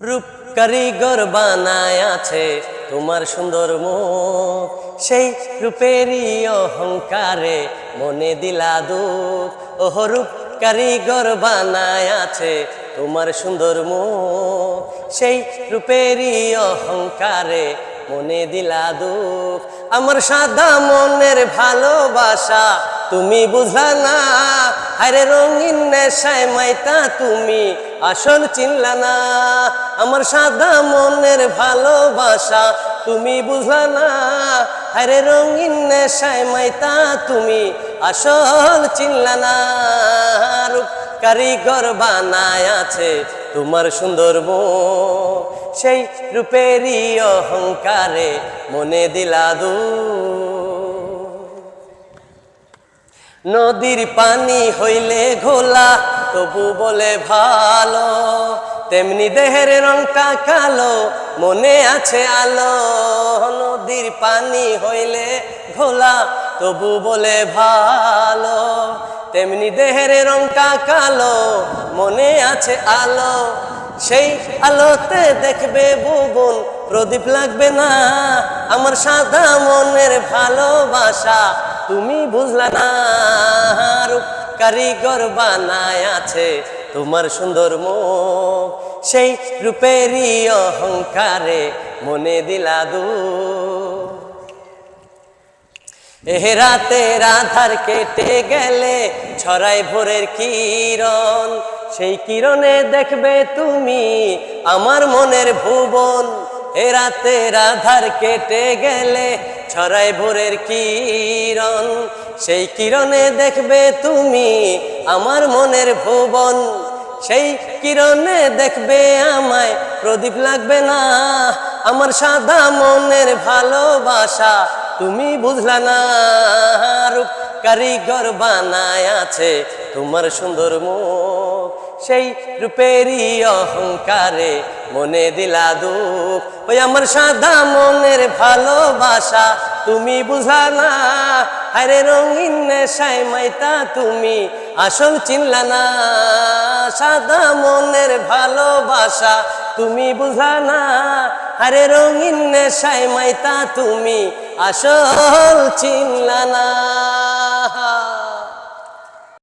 রূপ কারিগর বানায় আছে তোমার সুন্দর মুখ, সেই রূপেরই অহংকারে মনে দিলা দুঃখ। ওহ রূপ কারিগর বানায় আছে তোমার সুন্দর মুখ, সেই রূপেরই অহংকারে মনে দিলা দুঃখ। আমার সাদা মনের ভালোবাসা তুমি বুঝলা না, আরে রঙিন নেশায় মাইতা তুমি আসল চিনলা না। আমার সাদা মনের ভালোবাসা তুমি বুঝলা না, আরে রঙিন নেশায় মাইতা তুমি আসল চিনলা না। রূপ কারিগর বানায় আছে তোমার সুন্দর মুখ, সেই রূপেরই অহংকারে মনে দিলা দুঃখ। নদীর পানি হইলে ঘোলা তবু বলে ভালো, তেমনি দেহের রংটা কালো মনে আছে আলো। নদীর পানি হইলে ঘোলা তবু বলে ভালো, তেমনি দেহের রংটা কালো মনে আছে আলো। সেই আলোতে দেখবে ভুবন প্রদীপ লাগবে না, আমার সাদা মনের ভালোবাসা তুমি বুঝলা না। রূপ কারিগর বানায় আছে তোমার সুন্দর মুখ, সেই রূপেরই অহংকারে মনে দিলা দুঃখ। এ রাতের আধার কেটে গেলে ছড়ায় ভোরের কিরণ, সেই কিরণে দেখবে তুমি আমার মনের ভুবন। এ রাতের আধার কেটে গেলে ছড়ায় ভোরের কিরণ, সেই কিরণে দেখবে তুমি আমার মনের ভুবন। সেই কিরণে দেখবে আমায় প্রদীপ লাগবে না, আমার সাদা মনের ভালোবাসা তুমি বুঝলা না। রূপ কারিগর বানায় আছে তোমার সুন্দর মুখ, সেই রূপেরই অহংকারে মনে দিলা দুঃখ। ওই আমার সাদা মনের ভালোবাসা তুমি বুঝলা না, আরে রঙিন নেশায় মাইতা তুমি আসল চিনলা না। সাদা মনের ভালোবাসা তুমি বুঝলা না, আরে রঙিন নেশায় মাইতা তুমি আসল চিনলা না।